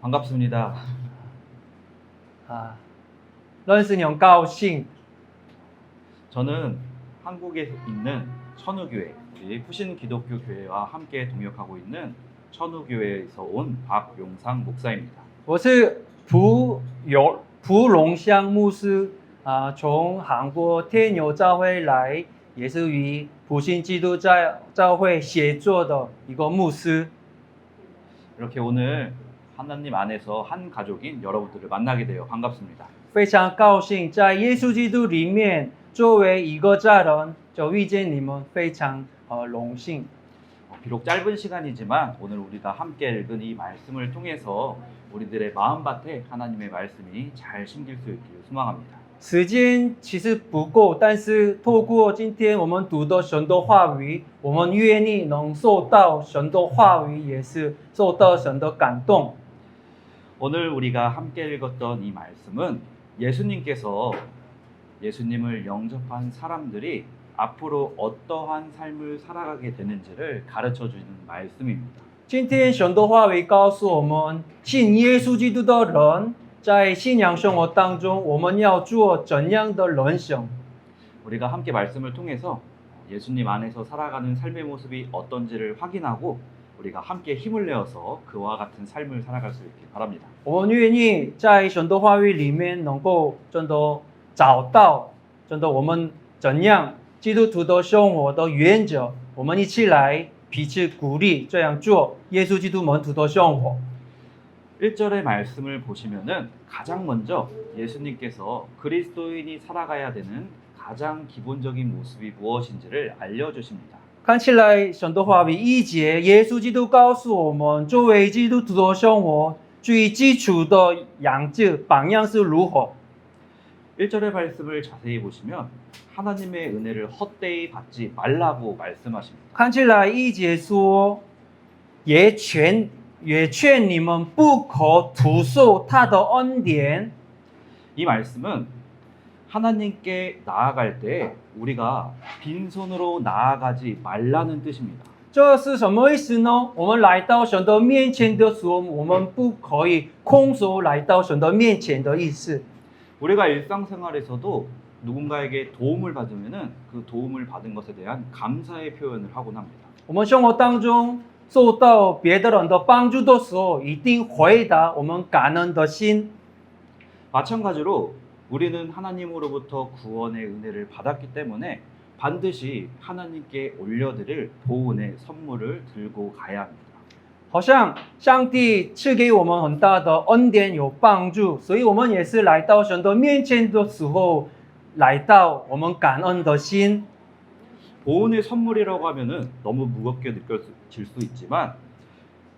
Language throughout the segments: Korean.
반갑습니다. 认识你很高兴。 저는 한국에 있는 천우교회, 우리 후신 기독교 교회와 함께 동역하고 있는 천우교회에서 온 박용상 목사입니다. 我是蒲龙香牧师从韩国天友教会来，也是与普信基督教会协作的一个牧师。 이렇게 오늘 하나님 안에서 한 가족인 여러분들을 만나게 되어 반갑습니다. 非常高兴在耶稣基督里面作为一个家人，就遇见你们，非常荣幸。 비록 짧은 시간이지만 오늘 우리가 함께 읽은 이 말씀을 통해서 우리들의 마음밭에 하나님의 말씀이 잘 심길 수 있기를 소망합니다. 时间其实不够，但是透过今天我们读的神的话语，我们愿意能受到神的话语，也是受到神的感动。 오늘 우리가 함께 읽었던 이 말씀은 예수님께서 예수님을 영접한 사람들이 앞으로 어떠한 삶을 살아가게 되는지를 가르쳐주는 말씀입니다. 今天神的话语告诉我们，信耶稣基督的人在信仰生活当中，我们要做怎样的人生？ 우리가 함께 말씀을 통해서 예수님 안에서 살아가는 삶의 모습이 어떤지를 확인하고 우리가 함께 힘을 내어서 그와 같은 삶을 살아갈 수 있길 바랍니다. 我们愿意在神的话语里面能够真的找到我们怎样基督徒的生活的原则，我们一起来彼此鼓励，这样做耶稣基督门徒的生活。 1절의 말씀을 보시면은 가장 먼저 예수님께서 그리스도인이 살아가야 되는 가장 기본적인 모습이 무엇인지를 알려주십니다. 看起来神的话语一节，耶稣基督告诉我们，作为基督徒的生活最基础的样子榜样是如何。 1절의 말씀을 자세히 보시면 하나님의 은혜를 헛되이 받지 말라고 말씀하십니다. 看起来一节说，也劝你们不可徒受他的恩典。 이 말씀은 하나님께 나아갈 때 우리가 빈손으로 나아가지 말라는 뜻입니다. 这是什么意思呢？我们来到神的面前的时候，我们不可以空手来到神的面前的意思。 우리가 일상생활에서도 누군가에게 도움을 받으면은 그 도움을 받은 것에 대한 감사의 표현을 하곤 합니다. 我们生活当中受到别的人的帮助的时候，一定回答我们感恩的心。 마찬가지로 우리는 하나님으로부터 구원의 은혜를 받았기 때문에 반드시 하나님께 올려드릴 보은의 선물을 들고 가야 합니다. 好像上帝赐给我们很大的恩典有帮助，所以我们也是来到神的面前的时候，来到我们感恩的心。 보은의 선물이라고 하면은 너무 무겁게 느껴질 수 있지만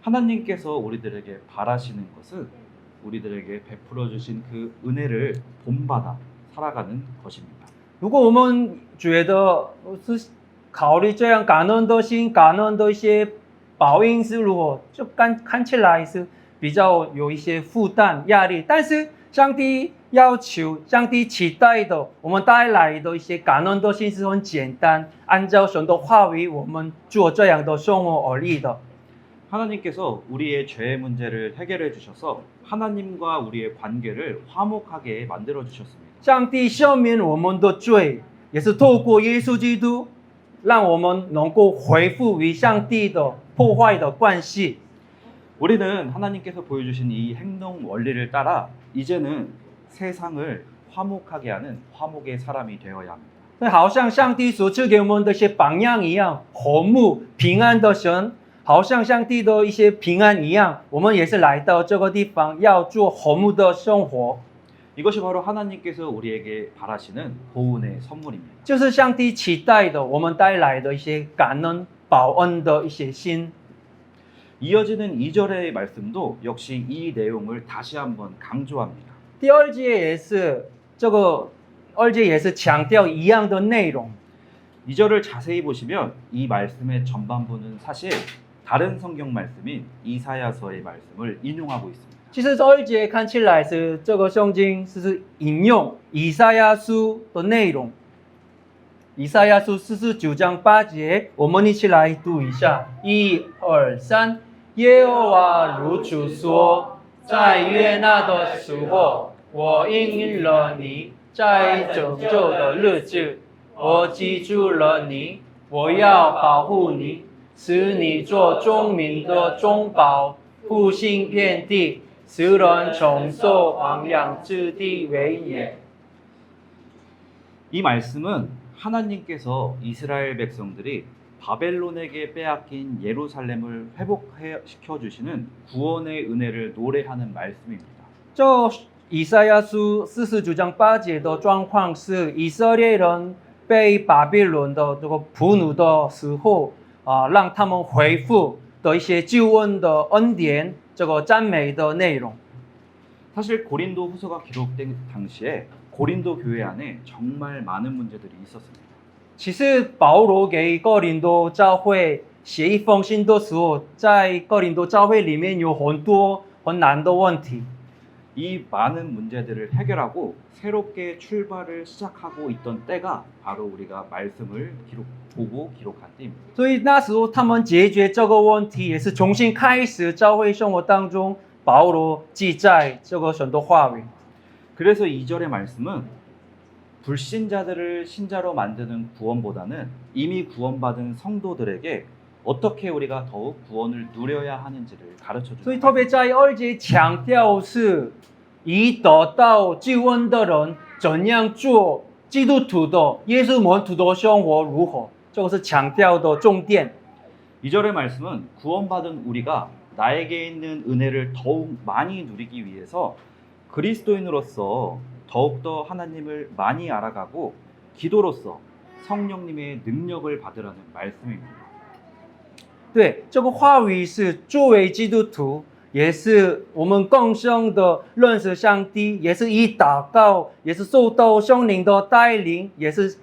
하나님께서 우리들에게 바라시는 것은 우리들에게 베풀어 주신 그 은혜를 본받아 살아가는 것입니다. 如果我们觉得是考虑这样感恩的心、感恩的一些报应是如何，就看起来是比较有一些负担、压力。但是上帝要求、上帝期待的，我们带来的一些感恩的心是很简单，按照神的话语，我们做这样的生活而已的。 하나님께서 우리의 죄의 문제를 해결해 주셔서 하나님과 우리의 관계를 화목하게 만들어 주셨습니다. 上帝赦免我们的罪，也是透过耶稣基督，让我们能够恢复与上帝的破坏的关系。 우리는 하나님께서 보여주신 이 행동 원리를 따라 이제는 세상을 화목하게 하는 화목의 사람이 되어야 합니다. 那好像上帝所赐给我们的一些榜样一样，和睦平安的神，好像上帝的一些平安一样，我们也是来到这个地方要做和睦的生活。 이것이 바로 하나님께서 우리에게 바라시는 보은의 선물입니다. 就是上帝期待的，我们带来的一些感恩、报恩的一些心。 이어지는 2절의 말씀도 역시 이 내용을 다시 한번 강조합니다. 第二节也是这个二节也是强调一样的内容。 2절을 자세히 보시면 이 말씀의 전반부는 사실 다른 성경 말씀인 이사야서의 말씀을 인용하고 있습니다. 其实这二节看起来是这个圣经是引用以赛亚书的内容。以赛亚书49章8节，我们一起来读一下。1、2、3，耶和华如此说：在悦纳的时候，我应允了你；在拯救的日子，我记住了你。我要保护你，使你做众民的中保，复兴遍地，使人承受亡羊之地为业。 이 말씀은 하나님께서 이스라엘 백성들이 바벨론에게 빼앗긴 예루살렘을 회복시켜 주시는 구원의 은혜를 노래하는 말씀입니다. 就以赛亚书49章8节的状况是，以色列人被巴比伦的这个俘虏的时候，让他们恢复的一些救恩的恩典，这个赞美的内容。 사실 고린도 후서가 기록된 당시에 고린도 교회 안에 정말 많은 문제들이 있었습니다. 其实保罗给哥林多教会写一封信的时候，在哥林多教会里面有很多很难的问题。 이 많은 문제들을 해결하고 새롭게 출발을 시작하고 있던 때가 바로 우리가 말씀을 보고 기록한 때입니다. 所以那时候他们解决这个问题，也是重新开始教会生活当中，保罗记载这个神的话语。 그래서 2절의 말씀은 불신자들을 신자로 만드는 구원보다는 이미 구원받은 성도들에게 어떻게 우리가 더욱 구원을 누려야 하는지를 가르쳐 所以 줍니다. 特别在2节强调是已得到救恩的人怎样做基督徒的耶稣门徒的生活如何，这个是强调的重点。 2절의 말씀은 구원받은 우리가 나에게 있는 은혜를 더욱 많이 누리기 위해서 그리스도인으로서 더욱더 하나님을 많이 알아가고 기도로서 성령님의 능력을 받으라는 말씀입니다. 对，这个话语是作为基督徒，也是我们更深的认识上帝，也是以祷告，也是受到圣灵的带领，也是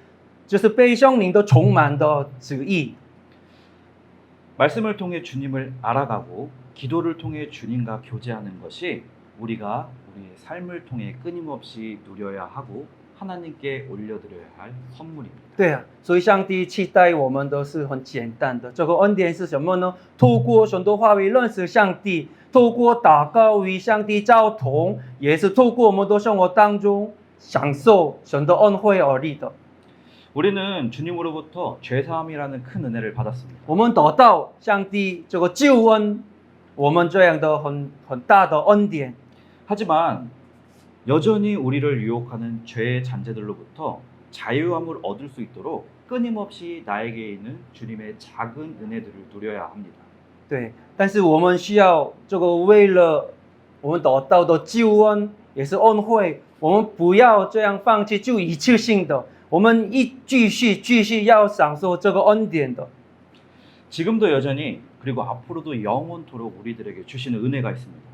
就是被圣灵的充满的旨意。 말씀을 통해 주님을 알아가고 기도를 통해 주님과 교제하는 것이 우리가 우리의 삶을 통해 끊임없이 누려야 하고 하나님께 올려드려야 할 선물입니다. 对啊，所以上帝期待我们的是很简单的。这个恩典是什么呢？透过神的话语认识上帝，透过祷告与上帝交通，也是透过我们的生活当中享受神的恩惠而立的。 우리는 주님으로부터 죄사함이라는 큰 은혜를 받았습니다. 我们得到上帝这个救恩，我们这样的很大的恩典。 하지만 여전히 우리를 유혹하는 죄의 잔재들로부터 자유함을 얻을 수 있도록 끊임없이 나에게 있는 주님의 작은 은혜들을 누려야 합니다. 对，但是我们需要这个为了我们得到的救恩也是恩惠，我们不要这样放弃，就一次性的，我们继续要享受这个恩典的。 지금도 여전히 그리고 앞으로도 영원토록 우리들에게 주시는 은혜가 있습니다.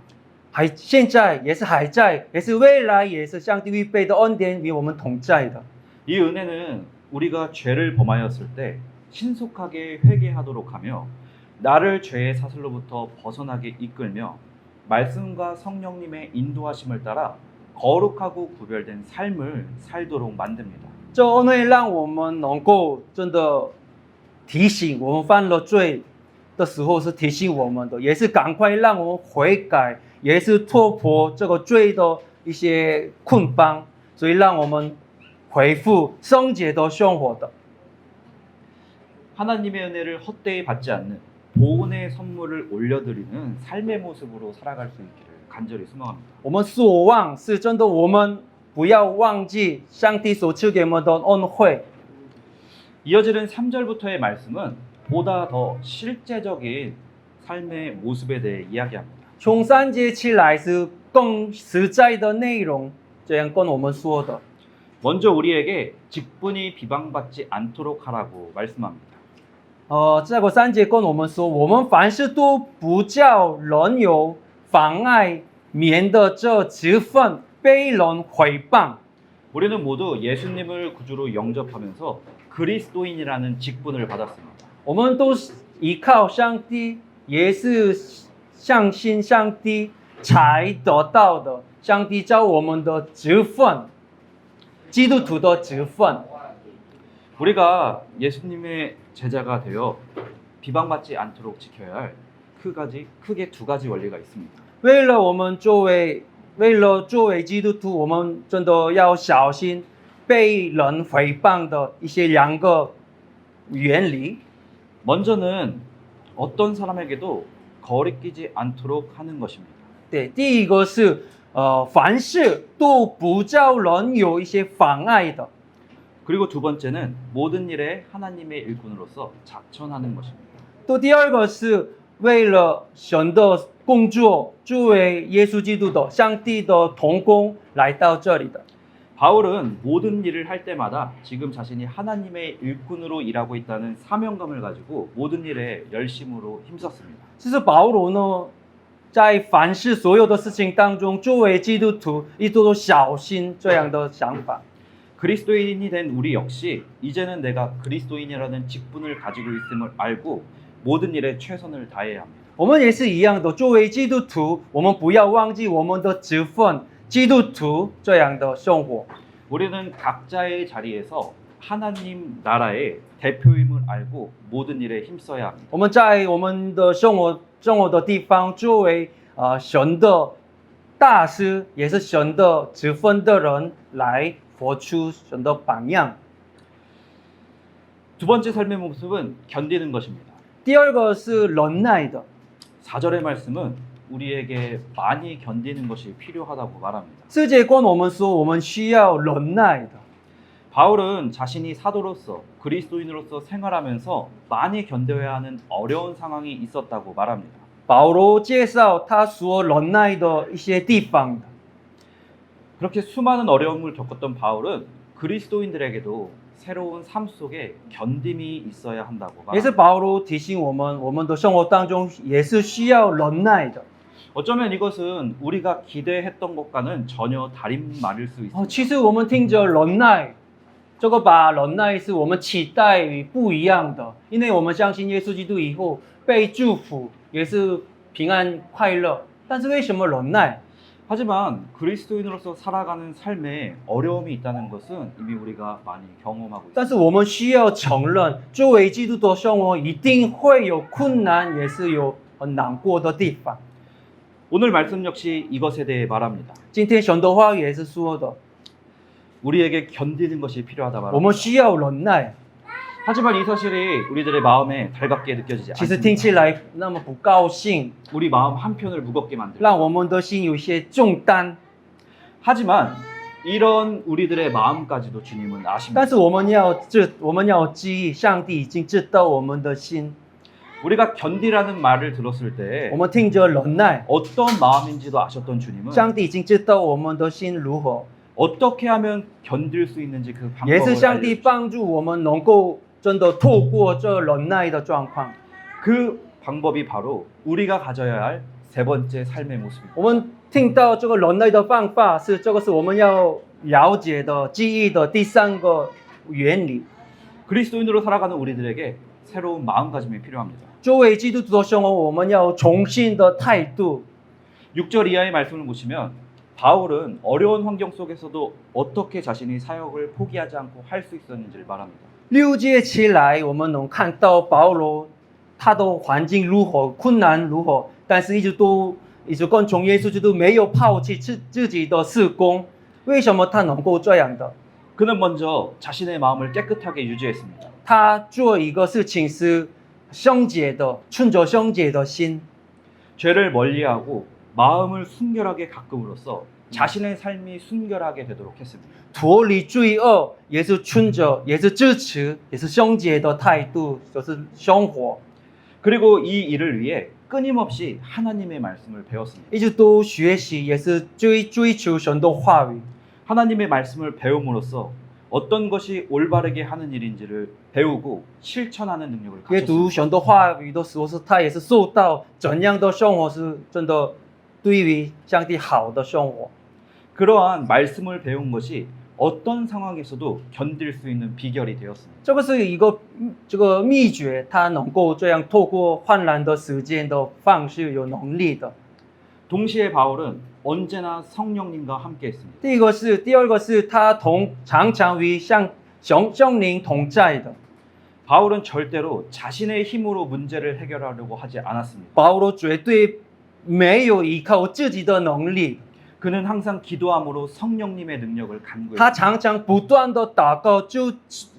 现在也是还在，也是未来也是上帝预备的恩典与我们同在的。 이 은혜는 우리가 죄를 범하였을 때 신속하게 회개하도록 하며 나를 죄의 사슬로부터 벗어나게 이끌며 말씀과 성령님의 인도하심을 따라 거룩하고 구별된 삶을 살도록 만듭니다. 这恩惠让我们能够真的提醒我们犯了罪的时候是提醒我们的，也是赶快让我们悔改，也是突破这个罪的一些捆绑，所以让我们恢复圣洁的生活的。 하나님의 은혜를 헛되이 받지 않는 보온의 선물을 올려드리는 삶의 모습으로 살아갈 수 있기를 간절히 소망합니다. 我们所望是真的，我们不要忘记上帝所赐给我们的恩惠。 이어지는 3절부터의 말씀은 보다 더 실제적인 삶의 모습에 대해 이야기합니다. 从3节起来是更实在的内容，这样跟我们说的。 먼저 우리에게 직분이 비방받지 않도록 하라고 말씀합니다. 这个3节跟我们说，我们凡事都不叫人有妨碍，免得这职分被人毁谤。 우리는 모두 예수님을 구주로 영접하면서 그리스도인이라는 직분을 받았습니다. 我们都是依靠上帝，也是相信上帝才得到的。上帝叫我们的职分，基督徒的职分。 우리가 예수님의 제자가 되어 비방받지 않도록 지켜야 할 크게 두 가지 원리가 있습니다. 为了作为基督徒，我们真的要小心被人诽谤的一些两个原理。 먼저는 어떤 사람에게도 거리끼지 않도록 하는 것입니다. 对，第一个是凡事都不叫人有一些妨碍的。 그리고 두 번째는 모든 일에 하나님의 일꾼으로서 작천하는 것입니다. 都第二个是为了神的工作，作为耶稣基督的上帝的同工来到这里的。 바울은 모든 일을 할 때마다 지금 자신이 하나님의 일꾼으로 일하고 있다는 사명감을 가지고 모든 일에 열심으로 힘썼습니다. 就是保罗呢，在凡事所有的事情当中，作为基督徒，一直都小心这样的想法。 그리스도인이 된 우리 역시 이제는 내가 그리스도인이라는 직분을 가지고 있음을 알고 모든 일에 최선을 다해야 합니다. 我们也是一样的，作为基督徒，我们不要忘记我们的职分，基督徒这样的生活。 우리는 각자의 자리에서 하나님 나라의 대표임을 알고 모든 일에 힘써야 합니다. 我们在我们的生活的地方，作为神的大师，也是神的职分的人，来活出神的榜样。 두 번째 삶의 모습은 견디는 것입니다. 第二个是忍耐的。 4절의 말씀은 우리에게 많이 견디는 것이 필요하다고 말합니다. 世界观我们说，我们需要忍耐的。 바울은 자신이 사도로서 그리스도인으로서 생활하면서 많이 견뎌야 하는 어려운 상황이 있었다고 말합니다. 保罗介绍他所忍耐的一些地方。 그렇게 수많은 어려움을 겪었던 바울은 그리스도인들에게도 새로운 삶 속에 견딤이 있어야 한다고 也是 말합니다. 保罗提醒我们，我们的生活当中也是需要忍耐的。 어쩌면 이것은 우리가 기대했던 것과는 전혀 다른 말일 수 있습니다. 其实我们听着忍耐，这个把忍耐是我们期待与不一样的，因为我们相信耶稣基督以后被祝福，也是平安快乐。但是为什么忍耐？ 하지만 그리스도인으로서 살아가는 삶에 어려움이 있다는 것은 이미 우리가 많이 경험하고 但 있습니다. 是我们需要承认，作为基督徒生活一定会有困难，也是有很难过的地方。 오늘 말씀 역시 이것에 대해 말합니다. 今天神的话语也是说的， 우리에게 견디는 것이 필요하다 我 말합니다. 们需要忍耐。 하지만 이 사실이 우리들의 마음에 달갑게 느껴지지 其实听起 않습니다. 来那么不高兴， 우리 마음 한편을 무겁게 만들고 让我们的心有一些重担。 하지만 이런 우리들의 마음까지도 주님은 아십니다. 但是我们要记忆，上帝已经知道我们的心。 우리가 견디라는 말을 들었을 때 我们听着忍耐， 어떤 마음인지도 아셨던 주님은 上帝已经知道我们的心如何， 어떻게 하면 견딜 수 있는지 그 也 방법을 是上帝 알려주십니다. 帮助我们能够真的透过这忍耐的状况。 그 방법이 바로 우리가 가져야 할 세 번째 삶의 모습입니다. 我们听到这个忍耐的方法是，这个是我们要了解的、记忆的第三个原理。 그리스도인으로 살아가는 우리들에게 새로운 마음가짐이 필요합니다. 作为基督徒的生活，我们要重新的态度。 6절 이하의 말씀을 보시면 바울은 어려운 환경 속에서도 어떻게 자신이 사역을 포기하지 않고 할 수 있었는지를 말합니다. 6节起来，我们能看到保罗他的环境如何、困难如何，但是一直跟从耶稣基督没有抛弃自己的事工。为什么他能够这样的？ 그는 먼저 자신의 마음을 깨끗하게 유지했습니다. 他做一个事情是圣洁的，存着圣洁的心， 죄를 멀리하고 마음을 순결하게 가끔으로써 자신의 삶이 순결하게 되도록 했습니다. 脱离罪恶，也是存着，也是支持，也是圣洁的态度，就是生活。 그리고 이 일을 위해 끊임없이 하나님의 말씀을 배웠습니다. 一直都学习，也是追求神的话语。 하나님의 말씀을 배움으로써 어떤 것이 올바르게 하는 일인지를 배우고 실천하는 능력을 阅读 가졌습니다. 神的话语的时候，他也是受到怎样的生活是真的对于上帝好的生活。 그러한 말씀을 배운 것이 어떤 상황에서도 견딜 수 있는 비결이 되었습니다. 这个是一个秘诀，他能够这样透过患难的时间的方式有能力的。 동시에 바울은 언제나 성령님과 함께 했습니다. 第二个是他常常与圣灵同在的。 바울은 절대로 자신의 힘으로 문제를 해결하려고 하지 않았습니다. 保罗绝对没有依靠自己的能力， 그는 항상 기도함으로 성령님의 능력을 간구했습니다. 他常常不断的祷告，就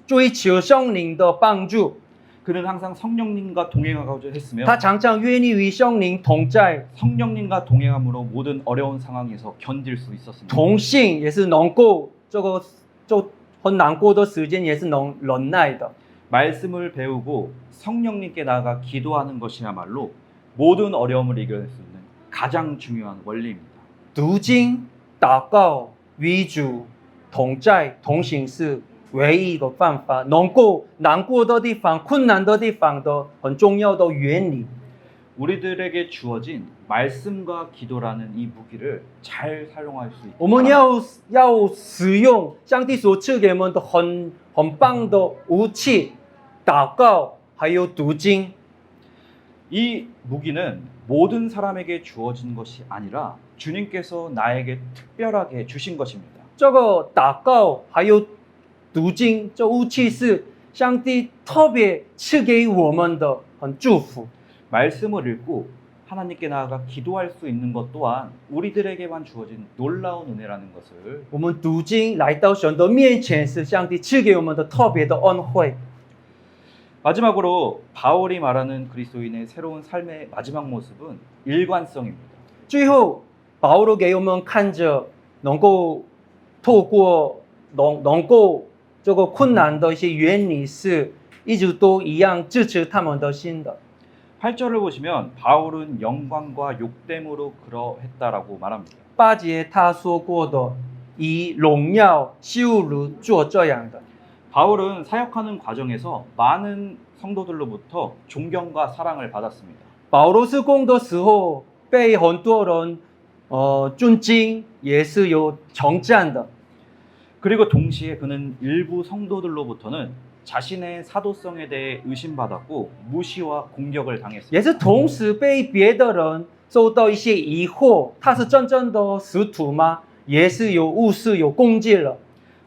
追求圣灵的帮助。 그는 항상 성령님과 동행하고자 했으며 他常常愿意与圣灵同在， 성령님과 동행함으로 모든 어려운 상황에서 견딜 수 있었습니다. 同性也是能够就很难过的时间也是能忍耐的。 말씀을 배우고 성령님께 나아가 기도하는 것이야말로 모든 어려움을 이겨낼 수 있는 가장 중요한 원리입니다. 读经、祷告、与主同在、同行是唯一一个办法，能够难过的地方、困难的地方的很重要的原理。 우리들에게 주어진 말씀과 기도라는 이 무기를 잘 사용할 수 있도록 我们要使用上帝所赐给我们的很棒的武器，祷告还有读经。 이 무기는 모든 사람에게 주어진 것이 아니라 주님께서 나에게 특별하게 주신 것입니다. 这个祷告还有读经，这武器是上帝特别赐给我们的很祝福。 말씀을 읽고 하나님께 나아가 기도할 수 있는 것 또한 우리들에게만 주어진 놀라운 은혜라는 것을 我们读经来到神的面前，是上帝赐给我们的特别的恩惠。 마지막으로 바울이 말하는 그리스도인의 새로운 삶의 마지막 모습은 일관성입니다. 最后，保罗给我们看着能够透过能够这个困难的一些原理，是一直都一样支持他们的心的。 8절을 보시면 바울은 영광과 욕됨으로 그러했다라고 말합니다. 8节他说过的，以荣耀羞辱做这样的。 바울은 사역하는 과정에서 많은 성도들로부터 존경과 사랑을 받았습니다. 保罗施工的时候被很多人尊敬，也是有称赞的。 그리고 동시에 그는 일부 성도들로부터는 자신의 사도성에 대해 의심받았고 무시와 공격을 당했습니다. 也是同时被别的人受到一些疑惑，他是真正的使徒吗？也是有误视、有攻击了。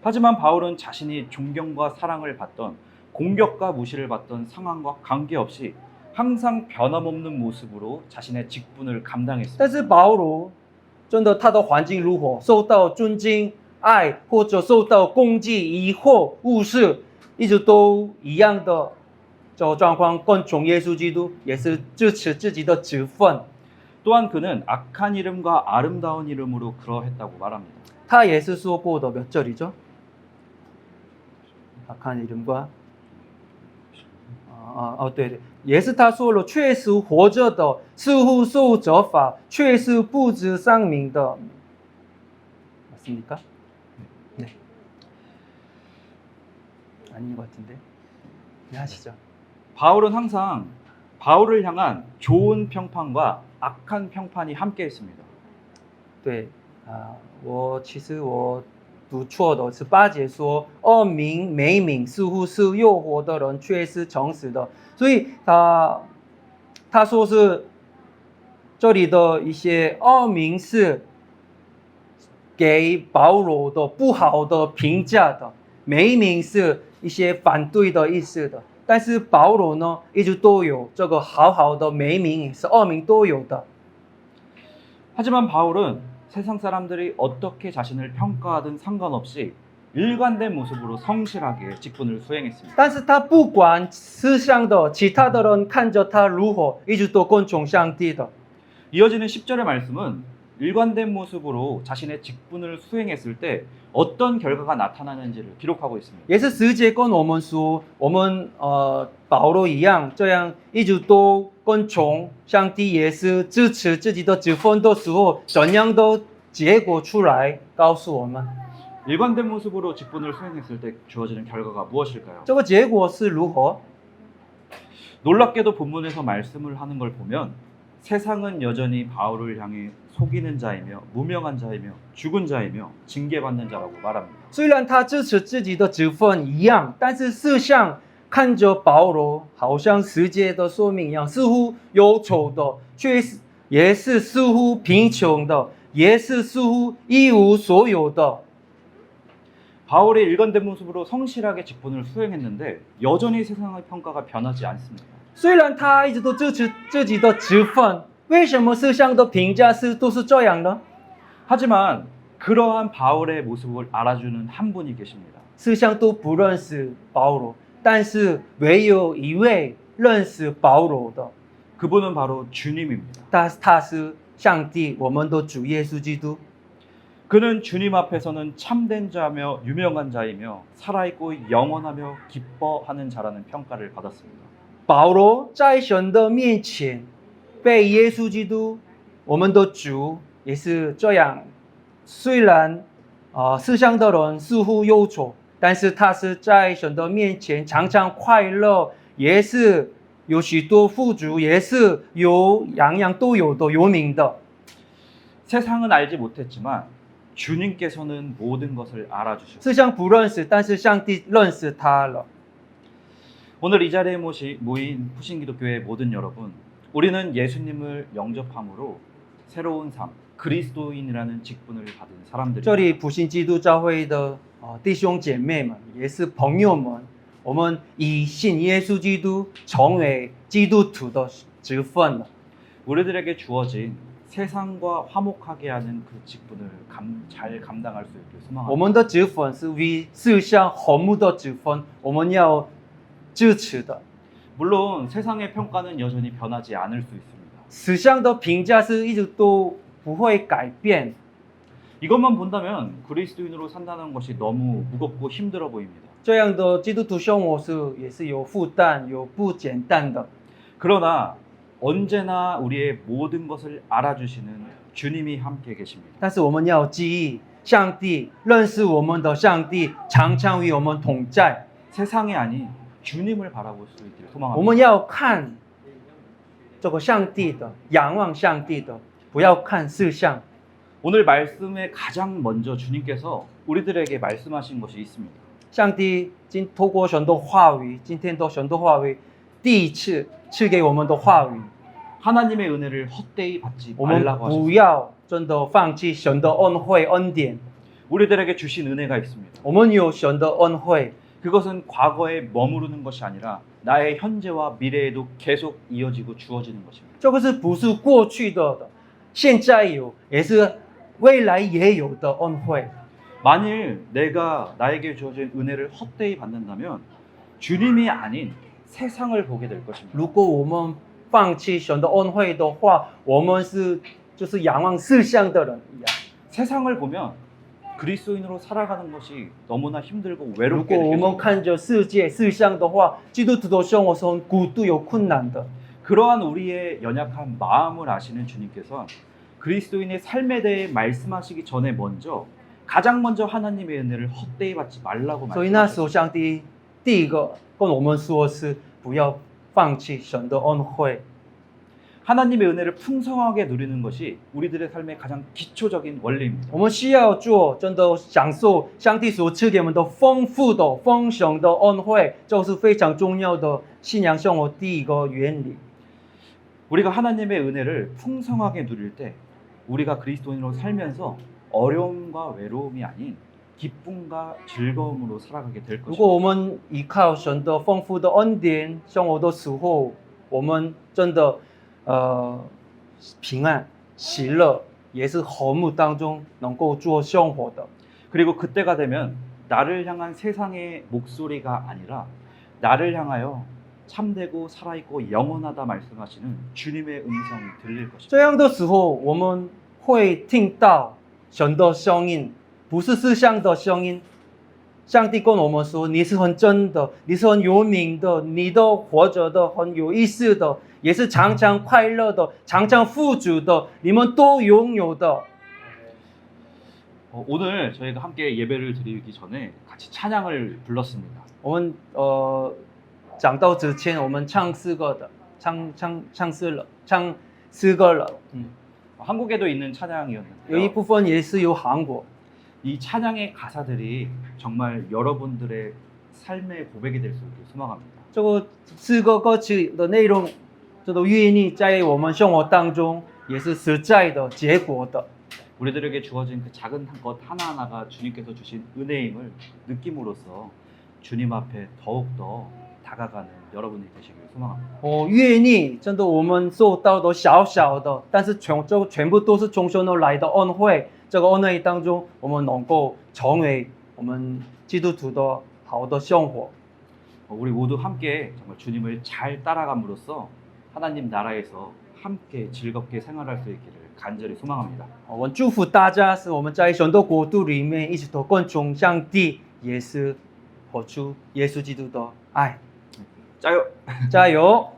하지만 바울은 자신이 존경과 사랑을 받던 공격과 무시를 받던 상황과 관계없이 항상 변함없는 모습으로 자신의 직분을 감당했습니다. 但是保罗真的他的环境如何，受到尊敬、爱，或者受到攻击、疑惑、误视，一直都一样的这个状况，跟从耶稣基督也是支持自己的职分。 또한 그는 악한 이름과 아름다운 이름으로 그러했다고 말합니다. 他也是说过的몇 절이죠? 악한 이름과 对，也是他说了，确实活着的，似乎受责罚，却是不知丧命的， 맞습니까? 네. 아닌 것 같은데. 네, 하시죠. 바울은 항상 바울을 향한 좋은 평판과 악한 평판이 함께 있습니다. 对我其实我读错的是8节说，恶名美名似乎是诱惑的人，却是诚实的。所以他说是这里的一些恶名是给保罗的不好的评价的，美名是一些反对的意思的。但是保罗呢，一直都有这个好的美名，也是恶名都有的。 하지만 바울은 세상 사람들이 어떻게 자신을 평가하든 상관없이 일관된 모습으로 성실하게 직분을 수행했습니다. 但是他不管世上的其他的人看着他如何，一直都跟从上帝的。 이어지는 10절의 말씀은 일관된 모습으로 자신의 직분을 수행했을 때 어떤 결과가 나타나는지를 기록하고 있습니다. 也是10节跟我们说，我们保罗一样，这样一直都跟从上帝，也是支持自己的职分的时候，怎样的结果出来，告诉我们。 일관된 모습으로 직분을 수행했을 때 주어지는 결과가 무엇일까요? 这个结果是如何？ 놀랍게도 본문에서 말씀을 하는 걸 보면 세상은 여전히 바울을 향해 속이는 자이며 무명한 자이며 죽은 자이며 징계받는 자라고 말합니다. 虽然他支持自己的职分一样，但是世上看着保罗，好像世界的说明一样，似乎有仇的，却是也是似乎贫穷的，也是似乎一无所有的。 바울이 일관된 모습으로 성실하게 직분을 수행했는데 여전히 세상의 평가가 변하지 않습니다. 虽然他一直都支持自己的职分，为什么世上的评价都是这样呢？ 하지만 그러한 바울의 모습을 알아주는 한 분이 계십니다. 世上都不认识保罗，但是唯有一位认识保罗的， 그분은 바로 주님입니다. 他是上帝，我们的主耶稣基督。 그는 주님 앞에서는 참된 자며 유명한 자이며 살아있고 영원하며 기뻐하는 자라는 평가를 받았습니다. 保罗在神的面前被耶稣基督，我们的主也是这样。虽然世上的人似乎忧愁，但是他是在神的面前常常快乐，也是有许多富足，也是有样样都有的有名的。 세상은 알지 못했지만 주님께서는 모든 것을 알아주셨습니다. 世上不认识，但是上帝认识他了。 오늘 이 자리에 모인 푸신기독교의 모든 여러분, 우리는 예수님을 영접함으로 새로운 삶, 그리스도인이라는 직분을 받은 这 사람들입니다. 里普信基督教会的弟兄姐妹们，也是朋友们，我们以信耶稣基督成为基督徒的职分了。 우리들에게 주어진 세상과 화목하게 하는 그 직분을 잘 감당할 수 있길 我 소망합니다. 们的职分是为世上和睦的职分，我们要支持的。 물론 세상의 평가는 여전히 변하지 않을 수 있습니다. 世上的评价是一直都不会改变。 이것만 본다면 그리스도인으로 산다는 것이 너무 무겁고 힘들어 보입니다. 这样的基督徒生活也是有负担、有不简单的。 그러나 언제나 우리의 모든 것을 알아주시는 주님이 함께 계십니다. 但是我们要记忆，上帝认识我们的上帝常常与我们同在。 세상이 아닌 주님을 바라볼 수 있기를 我 소망합니다. 们要看这个上帝的，仰望上帝的，不要看世上。 오늘 말씀에 가장 먼저 주님께서 우리들에게 말씀하신 것이 있습니다. 上帝透过神的话语，今天的神的话语，第一次赐给我们的话语， 하나님의 은혜를 헛되이 받지 我们 말라고 不 하셨습니다. 要真的放弃神的恩惠恩典。 우리들에게 주신 은혜가 있습니다. 我们有神的恩惠， 그것은 과거에 머무르는 것이 아니라 나의 현재와 미래에도 계속 이어지고 주어지는 것입니다. 这个是不是过去的，现在有，也是未来也有的恩惠。 만일 내가 나에게 주어진 은혜를 헛되이 받는다면 주님이 아닌 세상을 보게 될 것입니다. 如果我们放弃神的恩惠的话，我们就是仰望世上的人一样。 세상을 보면 그리스도인으로 살아가는 것이 너무나 힘들고 如 외롭게 果我们 느껴집니다. 看着世界世上的话，基督徒的生活是很孤独有困难的。 그러한 우리의 연약한 마음을 아시는 주님께서 그리스도인의 삶에 대해 말씀하시기 전에 가장 먼저 하나님의 은혜를 헛되이 받지 말라고 所以那时 말씀하셨습니다. 候，上帝第一个跟我们说是不要放弃神的恩惠。 하나님의 은혜를 풍성하게 누리는 것이 우리들의 삶의 가장 기초적인 원리입니다. 我们需要做，真的享受上帝所赐给我们的丰富的、丰盛的恩惠，这是非常重要的信仰生活第一个原理。 우리가 하나님의 은혜를 풍성하게 누릴 때 우리가 그리스도인으로 살면서 어려움과 외로움이 아닌 기쁨과 즐거움으로 살아가게 될 如果 것입니다. 我们依靠神的丰富的恩典生活的时候，我们真的平安、喜乐，也是和睦当中能够做生活的。 그리고 그때가 되면 나를 향한 세상의 목소리가 아니라 나를 향하여 참되고 살아있고 영원하다 말씀하시는 주님의 음성이 들릴 것입니다. 这样的时候，我们会听到神的声音，不是世上的声音。上帝跟我们说：“你是很真的，你是很有名的，你都活着的很有意思的，也是常常快乐的，常常富足的，你们都拥有的。” 오늘 저희가 함께 예배를 드리기 전에 같이 찬양을 불렀습니다. 我们讲到之前，我们唱诗歌的，唱诗歌了。 한국에도 있는 有一 찬양이었는데요. 部分也是有韩国。 이 찬양의 가사들이 정말 여러분들의 삶의 고백이 될 수 있길 소망합니다. 这个诗歌歌曲的内容，这都愿意在我们生活当中也是实在的结果的。 우리들에게 주어진 그 작은 것 하나하나가 주님께서 주신 은혜임을 느낌으로써 주님 앞에 더욱더 다가가는 여러분이 되시길 소망합니다. 愿意真的我们做到都小小的，但是全部都是从神而来的恩惠。这个恩惠当中，我们能够成为我们基督徒的好的生活。 우리 모두 함께 정말 주님을 잘 따라감으로써 하나님 나라에서 함께 즐겁게 생활할 수 있기를 간절히 소망합니다. 我们祝福大家，是我们在神的国度里面一直都更崇上帝，也是活出耶稣基督的爱。 짜요! 加油！